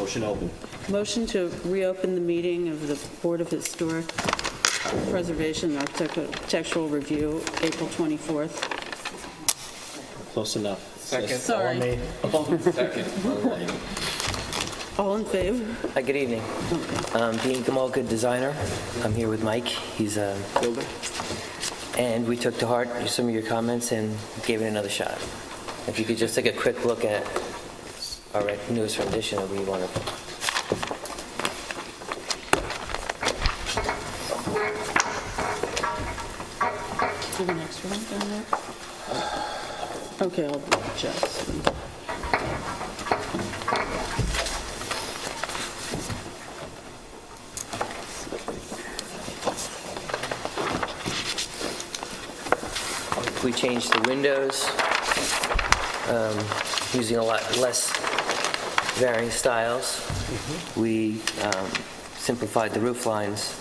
Motion open. Motion to reopen the meeting of the Board of Historic Preservation and Architectural Review, April 24th. Close enough. Second. Sorry. Second. All in favor? Hi, good evening. Dean Gamal, good designer. I'm here with Mike. He's a builder. And we took to heart some of your comments and gave it another shot. If you could just take a quick look at our newest rendition, it would be wonderful. Do the next one down there? Okay, I'll adjust. We changed the windows, using a lot less varying styles. We simplified the roof lines.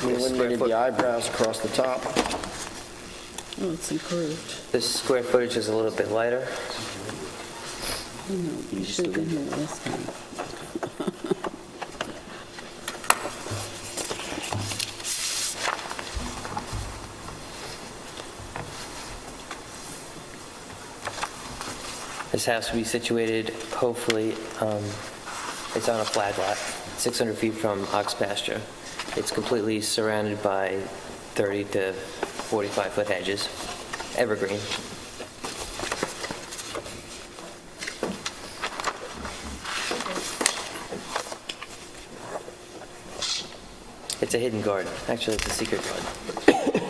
We eliminated the eyebrows across the top. Oh, it's improved. The square footage is a little bit lighter. Oh, no, you should have been here last time. This house will be situated, hopefully, it's on a flag lot, 600 feet from ox pasture. It's completely surrounded by 30 to 45-foot hedges, evergreen. It's a hidden garden. Actually, it's a secret garden.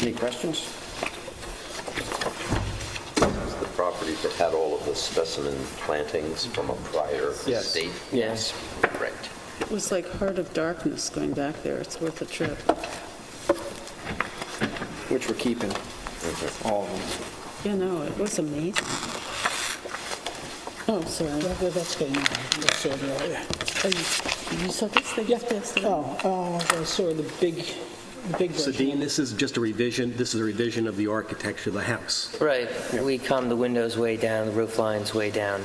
Any questions? The property that had all of the specimen plantings from a prior estate? Yes. Right. It was like Heart of Darkness going back there. It's worth a trip. Which we're keeping, all of them. Yeah, no, it was amazing. Oh, sorry. That's getting that's earlier. Oh, you saw this thing? Yeah. Passed it. Oh, I saw the big So version. Dean, this is just a revision, this is a revision of the architecture of the house. Right. We calmed the windows way down, the roof lines way down.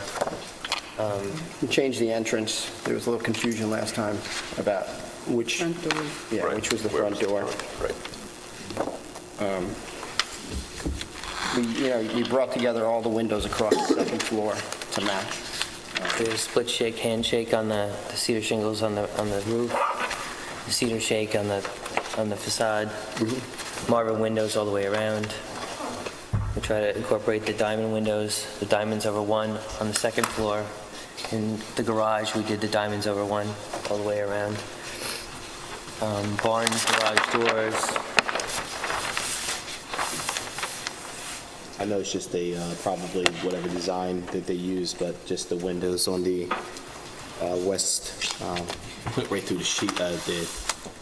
We changed the entrance. There was a little confusion last time about which, Front door. yeah, which was the front door. Right. We brought together all the windows across the second floor to match. There's split shake, handshake on the cedar shingles on the roof, the cedar shake on the facade, Marvin windows all the way around. We try to incorporate the diamond windows, the diamonds over one on the second floor. In the garage, we did the diamonds over one all the way around. Barn garage doors. I know it's just probably whatever design that they use, but just the windows on the west, went right through the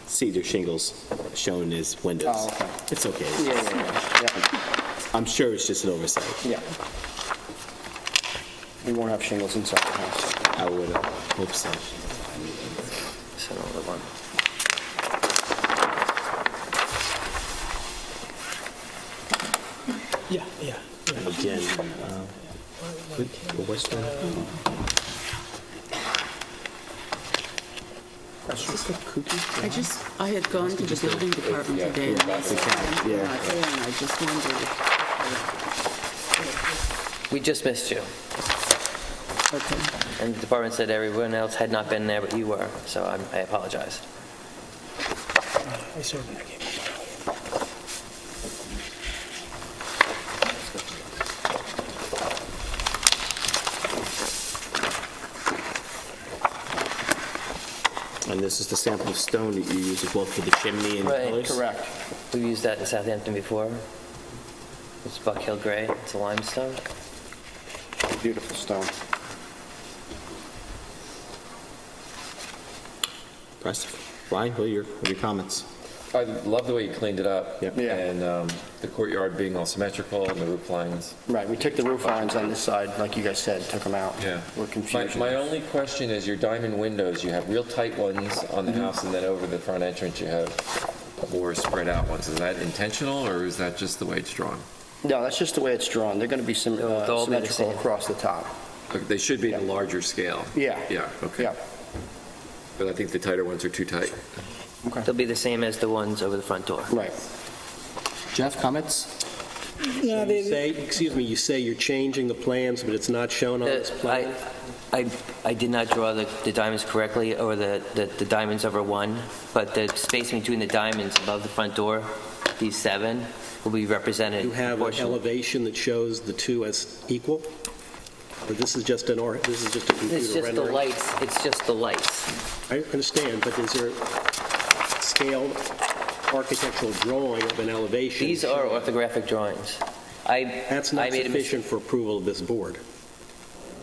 cedar shingles shown as windows. Oh, okay. It's okay. Yeah. I'm sure it's just an oversight. Yeah. We won't have shingles inside the house. I would hope so. That's another one. Yeah. Again, the western. I had gone to the building department today. And I just wondered if, We just missed you. okay. And the department said everyone else had not been there, but you were, so I apologize. I saw it when I came. And this is the sample of stone that you use as well for the chimney and the Right, colors? Correct. We've used that in Southampton before. It's Buck Hill Gray. It's a limestone. Beautiful stone. Impressive. Brian, what are your comments? I love the way you cleaned it up. Yep. Yeah. And the courtyard being all symmetrical and the roof lines. Right, we took the roof lines on this side, like you guys said, took them out. Yeah. We're confused. My only question is your diamond windows, you have real tight ones on the house, and then over the front entrance you have more spread out ones. Is that intentional, or is that just the way it's drawn? No, that's just the way it's drawn. They're going to be They'll all be the symmetrical same. across the top. Okay, they should be in a larger scale. Yeah. Yeah, okay. Yeah. But I think the tighter ones are too tight. They'll be the same as the ones over the front door. Right. Jeff, comments? No, You they, say, excuse me, you say you're changing the plans, but it's not shown on this plan? I did not draw the diamonds correctly, or the diamonds over one, but the space between the diamonds above the front door, these 7, will be represented You have an proportionally. elevation that shows the two as equal? Or this is just a computer It's just the rendering? lights, it's just the lights. I understand, but is there a scaled architectural drawing of an elevation? These are orthographic drawings. That's I not made a mis- sufficient for approval of this board.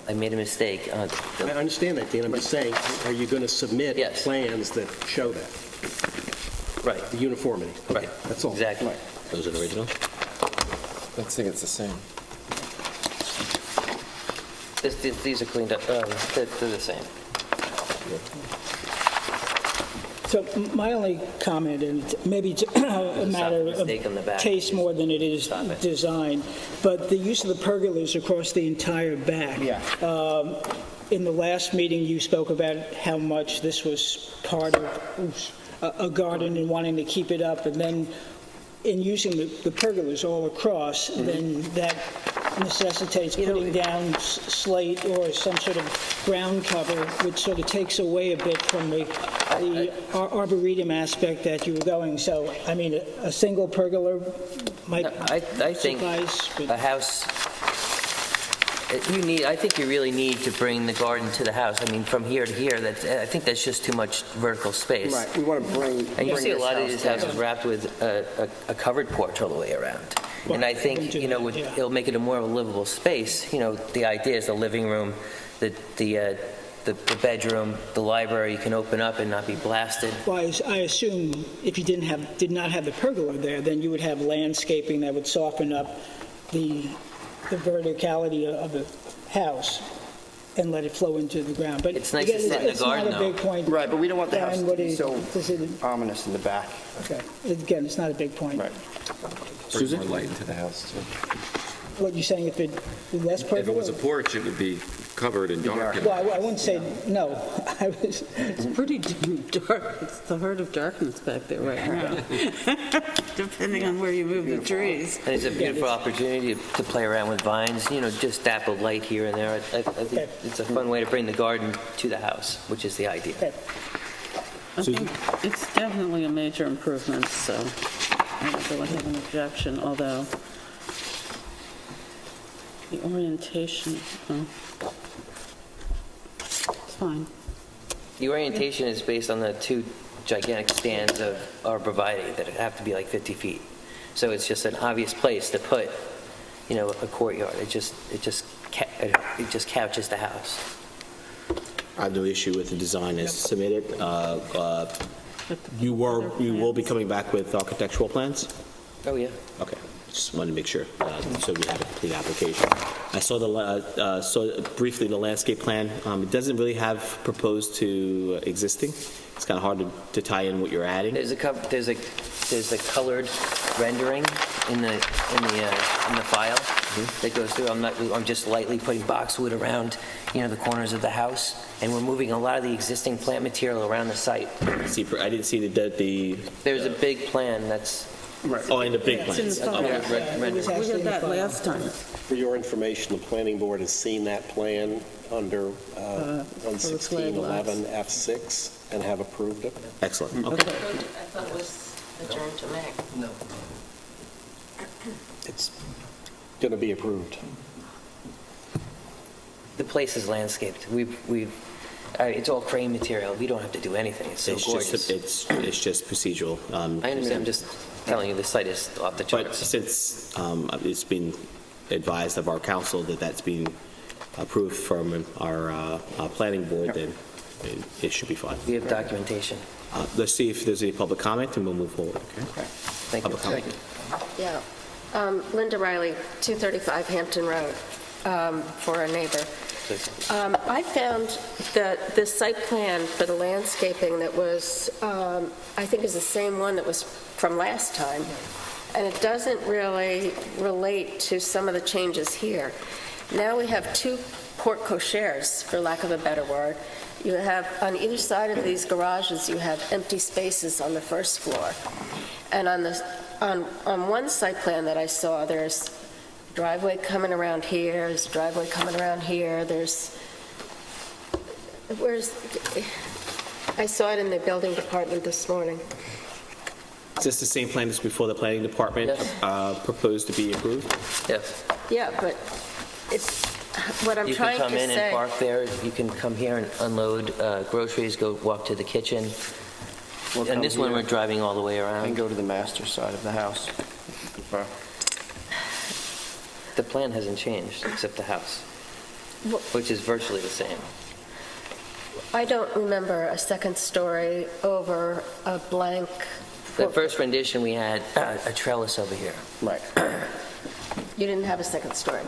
I made a mistake. I understand that, Dan. I'm just saying, are you going to submit Yes. plans that show that, Right, the uniformity? Okay, right. that's all. Exactly. Those are the original? I think it's the same. These are cleaned up, they're the same. so my only comment, and maybe it's a matter mistake on the of back. taste more than it is Stop it. design, but the use of the pergolas across the entire back. Yeah. In the last meeting, you spoke about how much this was part of a garden and wanting to keep it up, and then in using the pergolas all across, then that necessitates putting down slate or some sort of ground cover, which sort of takes away a bit from the arboretum aspect that you were going. So, I mean, a single pergola might I think suffice. but- a house, I think you really need to bring the garden to the house. I mean, from here to here, I think that's just too much vertical space. Right. We want to bring. And you bring see a this lot of house these down. houses wrapped with a covered porch all the way around. And I think, Yeah. it'll make it a more livable space. The idea is the living room, the bedroom, the library you can open up and not be blasted. Well, I assume if you did not have the pergola there, then you would have landscaping that would soften up the verticality of the house and let it flow into the ground. But It's nice to again, sit in the it's garden, not a big point. Right, but we don't want the house Dan, to what do be you- so does it- ominous in the back. Okay. Again, it's not a big point. Right. Bring more light into the house, too. What you're saying, if it was less pergola? If it was a porch, it would be covered and dark. Well, I wouldn't say no. It's pretty dark. It's the heart of darkness back there right now, depending on where you move the trees. And it's a beautiful opportunity to play around with vines, just dappled light here and there. I think it's a fun way to bring the garden to the house, which is the idea. Okay. I think it's definitely a major improvement, so I don't really have an objection, although the orientation, it's fine. The orientation is based on the 2 gigantic stands of arborvitae that have to be like 50 feet. So it's just an obvious place to put, a courtyard. It just couches the house. I have no issue with the design as submitted. You will be coming back with architectural plans? Oh, yeah. Okay, just wanted to make sure, so we have a complete application. I saw briefly the landscape plan. It doesn't really have proposed to existing. It's kind of hard to tie in what you're adding. There's a colored rendering in the file that goes through. I'm just lightly putting boxwood around, the corners of the house, and we're moving a lot of the existing plant material around the site. I didn't see the There's a big plan that's in the big It's in the plans. file. rendering. We did that last time. For your information, the planning board has seen that plan under for the flag lots. 11611F6 and have approved it. Excellent, okay. I thought it was adjourned to May. It's going to be approved. The place is landscaped. It's all crane material. We don't have to do anything. It's so gorgeous. It's just procedural. I understand. I'm just telling you the site is off the But charts. since it's been advised of our council that that's been approved from our planning board, then it should be fine. We have documentation. Let's see if there's any public comment, and we'll move forward, okay? Thank you. Public comment. Yeah. Linda Riley, 235 Hampton Road, for a neighbor. I found that the site plan for the landscaping that was, I think is the same one that was from last time, and it doesn't really relate to some of the changes here. Now we have two porte cocheres, for lack of a better word. You have, on either side of these garages, you have empty spaces on the first floor. And on one site plan that I saw, there's driveway coming around here, there's driveway coming around here, I saw it in the building department this morning. Is this the same plan as before the planning department Yes. proposed to be approved? Yes. Yeah, but it's, what I'm You can trying to come in and say, park there, you can come here and unload groceries, go walk to the kitchen. We'll come And this one, here we're driving all the way and around. go to the master side of the house. The plan hasn't changed, except the house, which is virtually the same. I don't remember a second story over a blank. The first rendition, we had a trellis over here. Right. You didn't have a second story.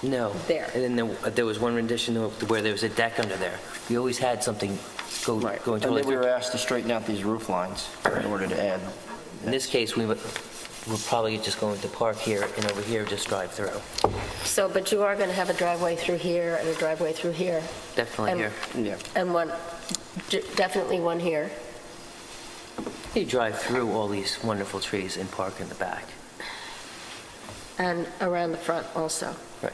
No. There. And then there was one rendition where there was a deck under there. We always had something Right. going And then we totally. were asked to straighten out these roof lines in order to add. In this case, we're probably just going to park here and over here, just drive through. So, but you are going to have a driveway through here and a driveway through here. Definitely And- here. Yeah. And one, definitely one here. You drive through all these wonderful trees and park in the back. And around the front also. Right.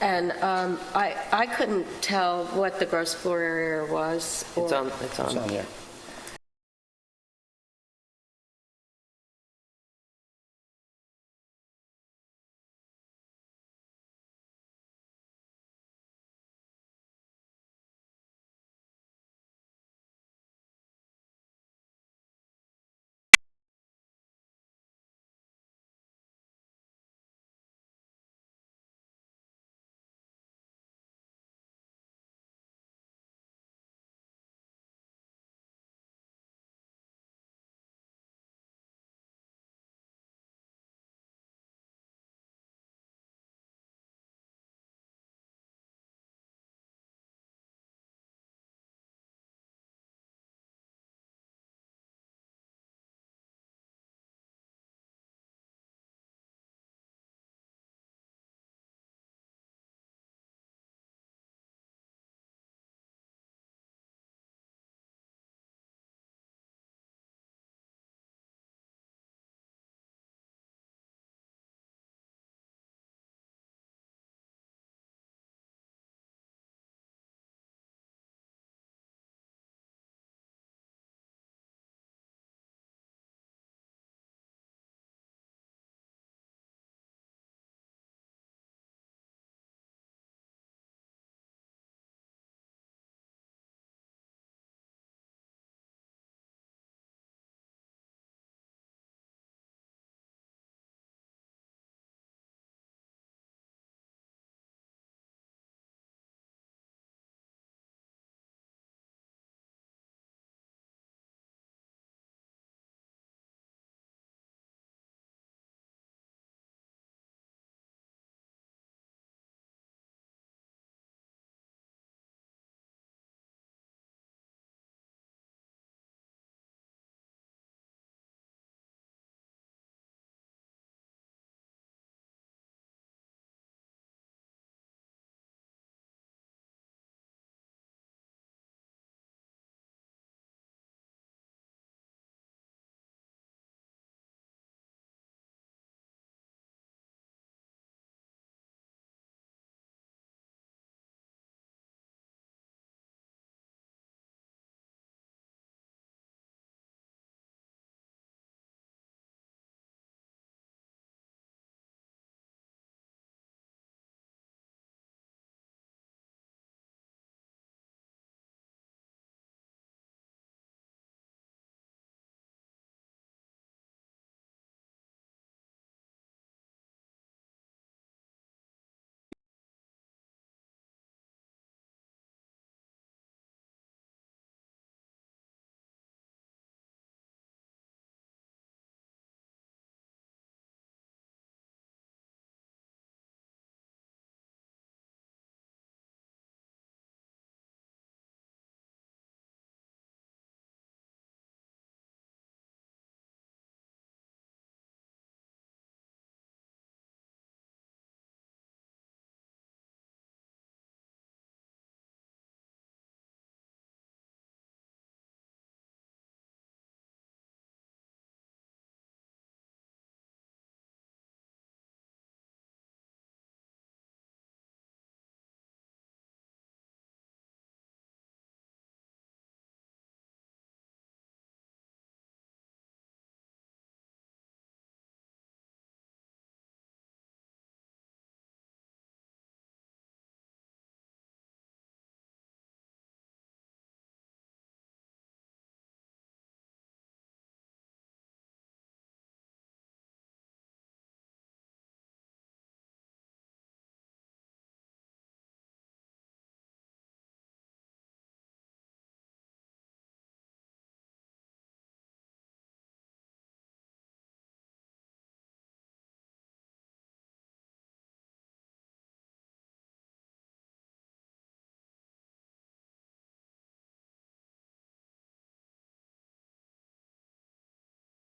And I couldn't tell what the gross floor area was. It's or- on, It's on there.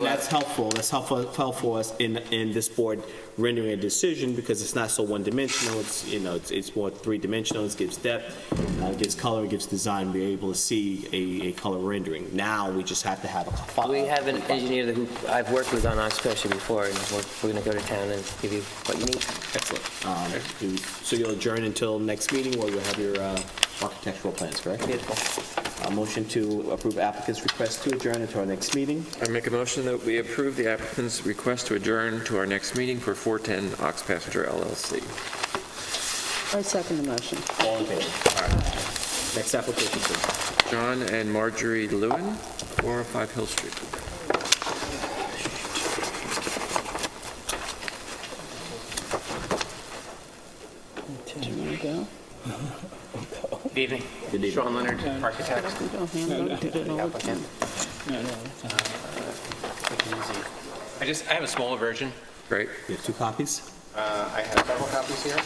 That's helpful. That's helpful us in this board rendering a decision because it's not so one-dimensional. It's more three-dimensional. It gives depth, gives color, gives design. We're able to see a color rendering. Now we just have to have a. We have an engineer who I've worked with on Oxpressure before, and we're going to go to town and give you what you need. Excellent. So you'll adjourn until next meeting where you'll have your architectural plans, correct? Beautiful. A motion to approve applicant's request to adjourn until our next meeting. I make a motion that we approve the applicant's request to adjourn to our next meeting for 410 Ox Passenger LLC. I second the motion. All in favor? All right. Next application, please. John and Marjorie Lewin, 405 Hill Street. Do you want to go? Good evening. Good evening. Sean Leonard, architect. We don't handle it all the time. I have a smaller version. Great. You have 2 copies? I have several copies here.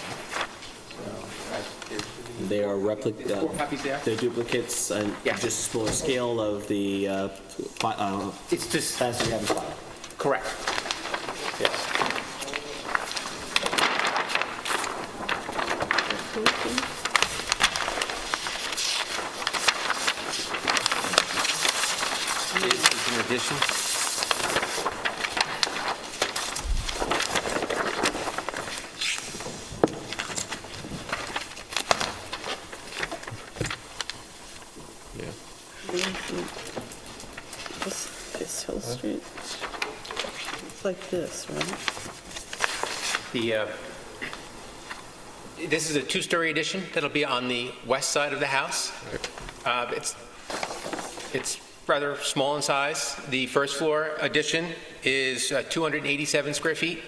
They are replicas. 4 copies there. They're duplicates and Yeah. just smaller scale of the It's just, plans we have in file. correct. Yes. This is an addition. This Hill Street. It's like this, right? This is a 2-story addition that'll be on the west side of the house. It's rather small in size. The first floor addition is 287 square feet.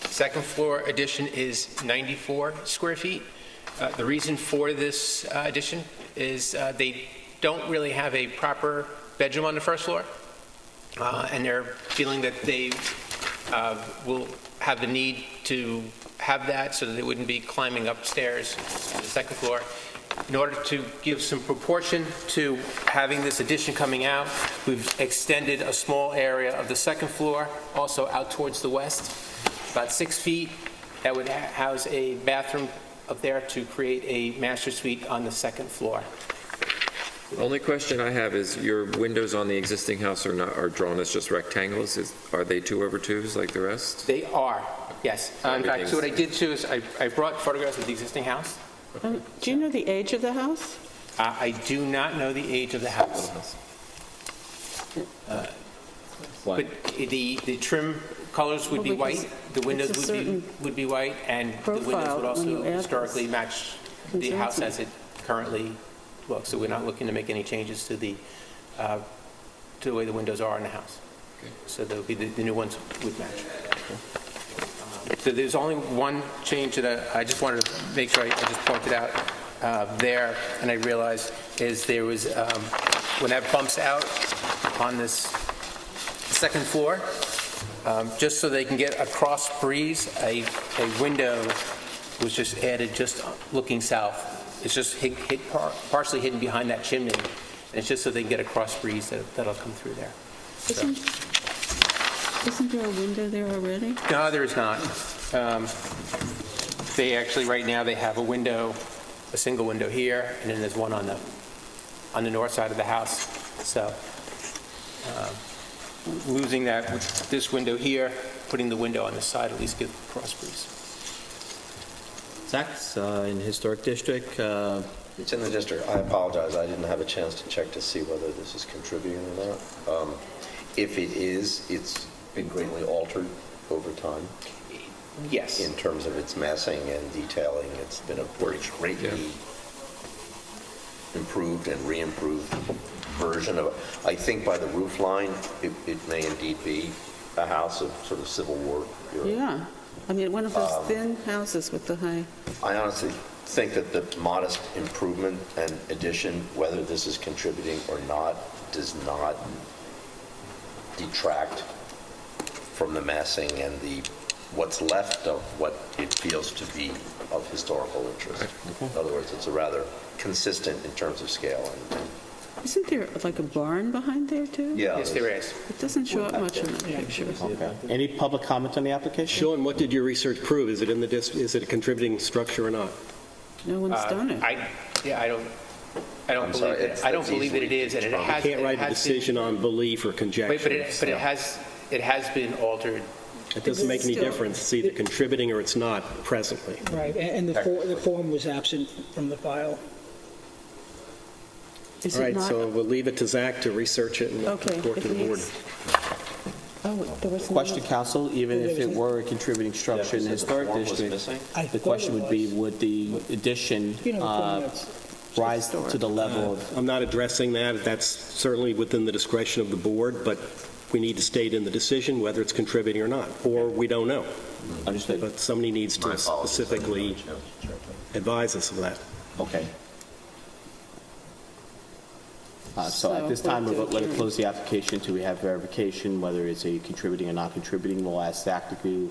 Second floor addition is 94 square feet. The reason for this addition is they don't really have a proper bedroom on the first floor, and they're feeling that they will have the need to have that so that they wouldn't be climbing upstairs to the second floor. In order to give some proportion to having this addition coming out, we've extended a small area of the second floor, also out towards the west, about 6 feet. That would house a bathroom up there to create a master suite on the second floor. The only question I have is your windows on the existing house are drawn as just rectangles. Are they 2/2s like the rest? They are, yes. In fact, so what I did too is I brought photographs of the existing house. Do you know the age of the house? I do not know the age of the house. But the trim colors would be Well, because white, the windows it's a certain would be white, and the windows profile would when also you add historically this. match the house Concerns as it currently looks. So we're not looking to make any changes to the way the windows are in the house. So there'll be the new ones would match. So there's only one change that I just wanted to make sure I just pointed out there, and I realized is there was, when that bumps out on this second floor, just so they can get a cross breeze, a window was just added just looking south. It's just partially hidden behind that chimney, and it's just so they can get a cross breeze that'll come through there. Isn't there a window there already? No, there is not. They actually, right now, they have a window, a single window here, and then there's one on the north side of the house. So losing that with this window here, putting the window on the side, at least give the cross breeze. Zach's in Historic District. It's in the district. I apologize. I didn't have a chance to check to see whether this is contributing or not. If it is, it's been greatly altered over time. Yes. In terms of its massing and detailing, it's been a greatly improved and re-improved version of it. I think by the roof line, it may indeed be a house of sort of Civil War era. Yeah. I mean, one of those thin houses with the high... I honestly think that the modest improvement and addition, whether this is contributing or not, does not detract from the massing and what's left of what it feels to be of historical interest. In other words, it's a rather consistent in terms of scale and Isn't there like a barn behind there, too? Yeah. Yes, there is. It doesn't show up much in the picture. Okay. Any public comment on the application? Sean, what did your research prove? Is it in the is it a contributing structure or not? No one's done it. I don't I'm sorry, believe that. I don't believe that it is, and it has. Can't write a it has decision on belief or been- conjecture. But it has been altered. It doesn't make any Still- difference. It's either contributing or it's not presently. Right, and the form was absent from the file. Is All it right, not? so we'll leave it to Zach to research it and Okay, report if to the he board. needs- Oh, there was Question, another- council, even if it were a contributing structure in the historic form was district, missing? the question would be, would the addition You know, the form that's- rise to the level of, I'm not addressing that. That's certainly within the discretion of the board, but we need to state in the decision whether it's contributing or not, or we don't know. understood? But somebody needs My to apologies. specifically advise us of that. Okay. So at this time, we'll let it close the application until we have verification whether it's a contributing or not contributing. We'll ask Zach to do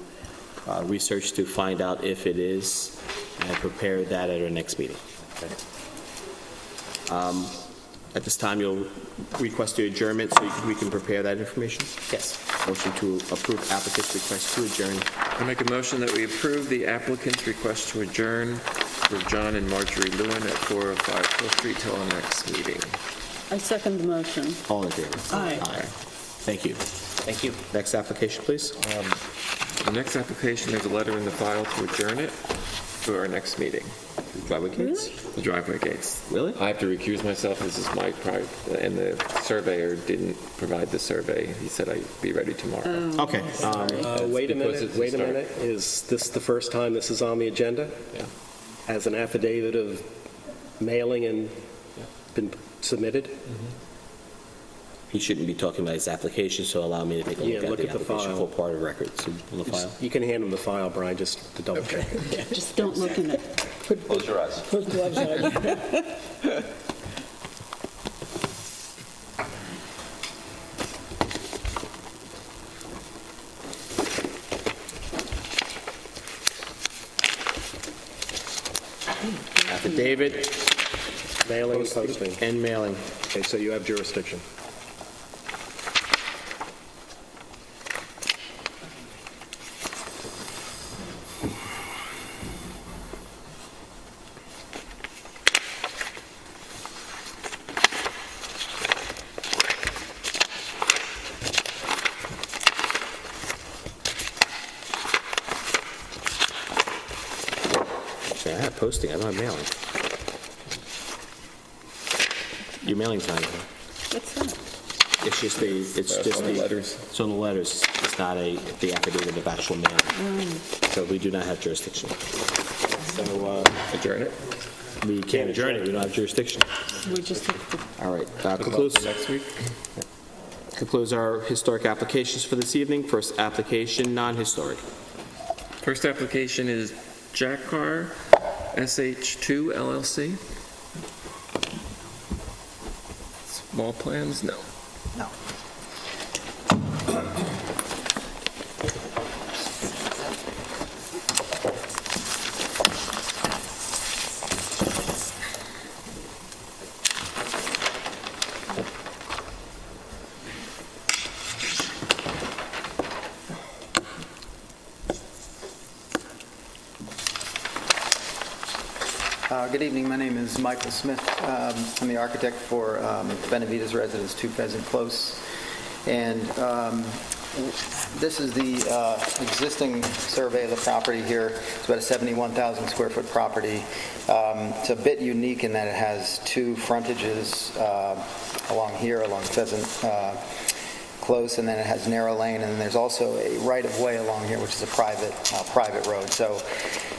research to find out if it is and prepare that at our next meeting. At this time, you'll request the adjournment so we can prepare that information? Yes. Motion to approve applicant's request to adjourn. I make a motion that we approve the applicant's request to adjourn for John and Marjorie Lewin at 405 Hill Street till our next meeting. I second the motion. All in favor? Aye. Thank you. Thank you. Next application, please. The next application, there's a letter in the file to adjourn it to our next meeting. Driveway gates? The driveway gates. Really? I have to recuse myself. This is my private, and the surveyor didn't provide the survey. He said I'd be ready tomorrow. Okay. Wait a because minute, it's wait a historic. minute. Is this the first time this is on the agenda? Yeah. Has an affidavit of mailing and been submitted? He shouldn't be talking about his application, so allow me to take a Yeah, look at the look at the application file. for part of record. So, on the file. You can hand him the file, Brian, just to double check. Just don't look in it. Close your eyes. Put gloves on. Affidavit Mailing and posting. and mailing. Okay, so you have jurisdiction. Actually, I have posting, I don't have mailing. Your mailing's not in here. What's that? It's just the letters. It's on the letters. It's not the affidavit of actual mailing. So we do not have jurisdiction. So Adjourn it. we can't adjourn it. We don't have jurisdiction. We just have to All right. Concludes Next week. concludes our historic applications for this evening. First application, non-historic. First application is Jackar SH2 LLC. Small plans? No. Good evening. My name is Michael Smith. I'm the architect for Benavides Residence, 2 Pheasant Close. And this is the existing survey of the property here. It's about a 71,000 square foot property. It's a bit unique in that it has 2 frontages along here, along Pheasant Close, and then it has narrow lane, and then there's also a right-of-way along here, which is a private road. So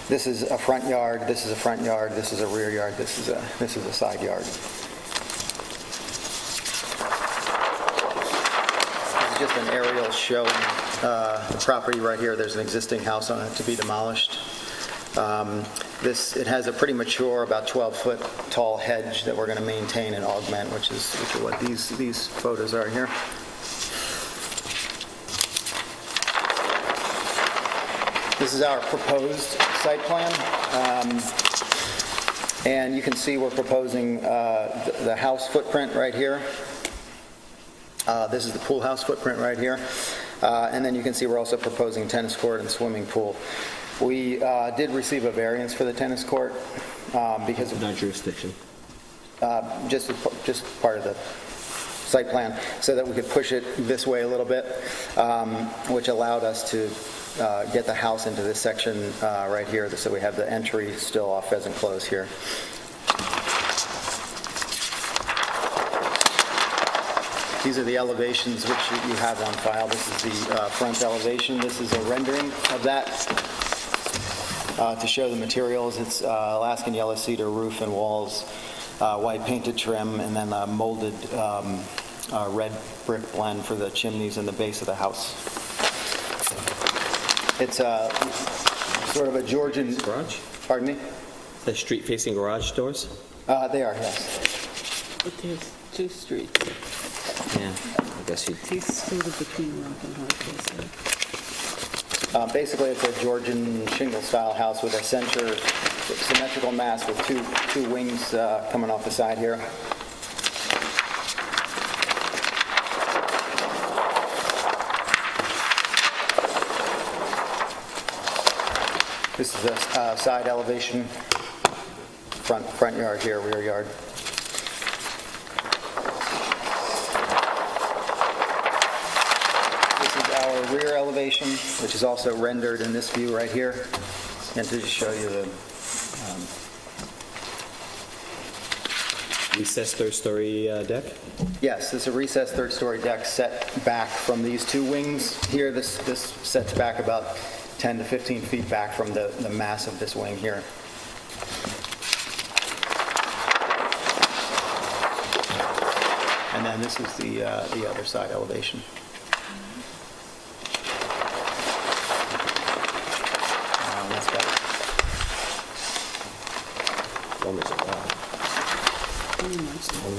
this is a front yard, this is a front yard, this is a rear yard, this is a side yard. This is just an aerial showing the property right here. There's an existing house on it to be demolished. It has a pretty mature, about 12-foot tall hedge that we're going to maintain and augment, which is what these photos are here. This is our proposed site plan. And you can see we're proposing the house footprint right here. This is the pool house footprint right here. And then you can see we're also proposing tennis court and swimming pool. We did receive a variance for the tennis court because of Not jurisdiction. just part of the site plan, so that we could push it this way a little bit, which allowed us to get the house into this section right here, so we have the entry still off Pheasant Close here. These are the elevations which you have on file. This is the front elevation. This is a rendering of that to show the materials. It's Alaskan yellow cedar roof and walls, white painted trim, and then a molded red brick blend for the chimneys and the base of the house. It's sort of a Georgian... Garage? Pardon me? The street-facing garage doors? They are, yes. But there's two streets. Yeah, I guess you... He's sort of between rock and hard place there. Basically, it's a Georgian shingle-style house with a symmetrical mass with two wings coming off the side here. This is a side elevation, front yard here, rear yard. This is our rear elevation, which is also rendered in this view right here. And to just show you the Recessed third-story deck? yes, this is a recessed third-story deck set back from these two wings here. This sets back about 10 to 15 feet back from the mass of this wing here. And then this is the other side elevation. That's got Almost a lot. Pretty much so.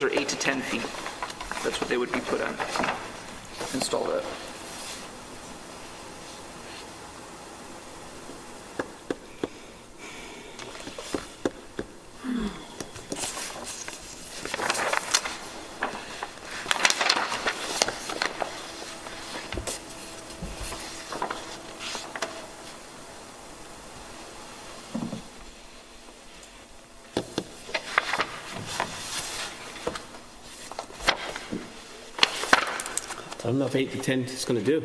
are 8 to 10 feet. That's what they would be put on, installed at. I don't know if 8 to 10 is going to do.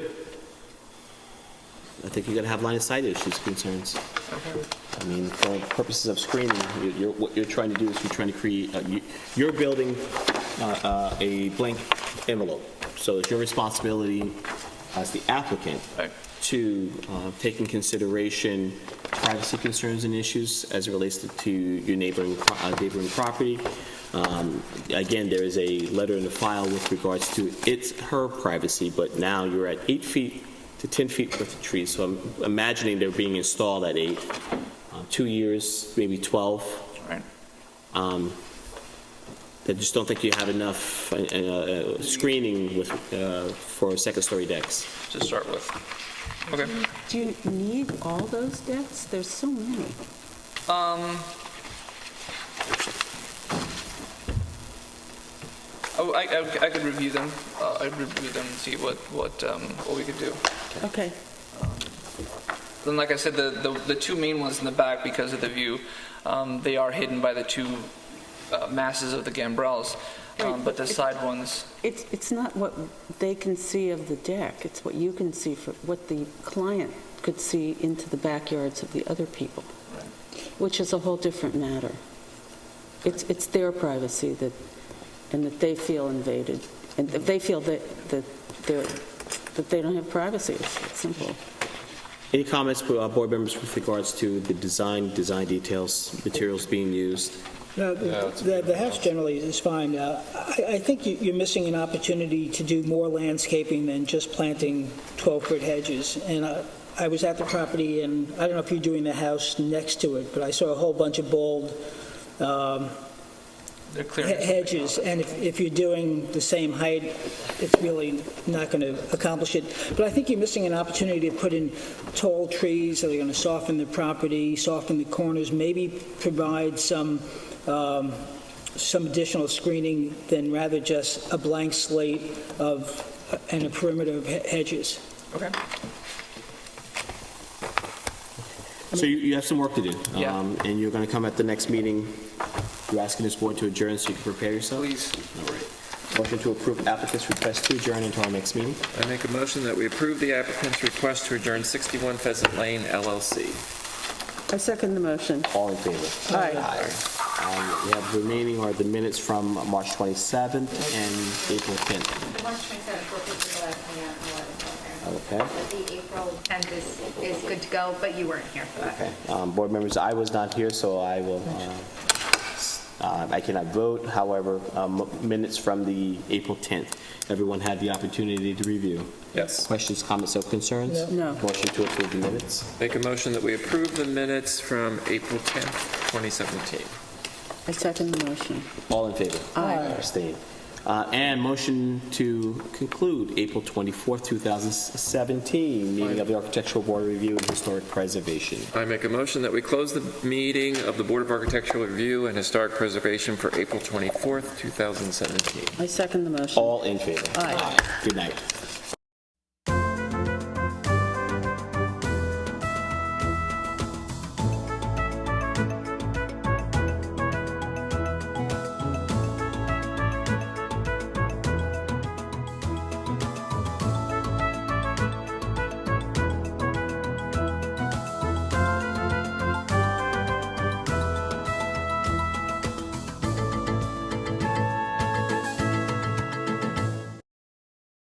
I think you're going to have line of sight issues, concerns. I mean, for purposes of screening, what you're trying to do is you're trying to create, you're building a blank envelope. So it's your responsibility as the applicant to take in consideration privacy concerns and issues as it relates to your neighboring property. Again, there is a letter in the file with regards to her privacy, but now you're at 8 feet to 10 feet worth of trees. So I'm imagining they're being installed at 8, 2 years, maybe 12. Right. I just don't think you have enough screening for second-story decks. To start with. Okay. Do you need all those decks? There's so many. I could review them. I'd review them and see what we could do. Okay. Then, like I said, the two main ones in the back, because of the view, they are hidden by the two masses of the gambrels. But the side ones... It's not what they can see of the deck. It's what you can see, for what the client could see into the backyards of the other people, which is a whole different matter. It's their privacy and that they feel invaded, and if they feel that they don't have privacy. It's simple. Any comments, board members, with regards to the design details, materials being used? No, the house generally is fine. I think you're missing an opportunity to do more landscaping than just planting 12-foot hedges. And I was at the property, and I don't know if you're doing the house next to it, but I saw a whole bunch of bold hedges, and if you're doing the same height, it's really not going to accomplish it. But I think you're missing an opportunity to put in tall trees that are going to soften the property, soften the corners, maybe provide some additional screening than rather just a blank slate and a perimeter of hedges. Okay. So you have some work to do. Yeah. And you're going to come at the next meeting. You're asking this board to adjourn so you can prepare yourself? Please. All right. Motion to approve applicant's request to adjourn until our next meeting. I make a motion that we approve the applicant's request to adjourn 61 Pheasant Lane LLC. I second the motion. All in favor? Aye. We have remaining are the minutes from March 27th and April 10th. March 27th, we'll put the last thing out in 11th. Okay. But the April 10th is good to go, but you weren't here for that. Okay. Board members, I was not here, so I will. I cannot vote. However, minutes from the April 10th. Everyone had the opportunity to review. Yes. Questions, comments, or concerns? No. Motion to approve the minutes. Make a motion that we approve the minutes from April 10th, 2017. I second the motion. All in favor? Aye. Abstain. And motion to conclude April 24th, 2017, meeting of the Architectural Board of Review and Historic Preservation. I make a motion that we close the meeting of the Board of Architectural Review and Historic Preservation for April 24th, 2017. I second the motion. All in favor? Aye. Good night.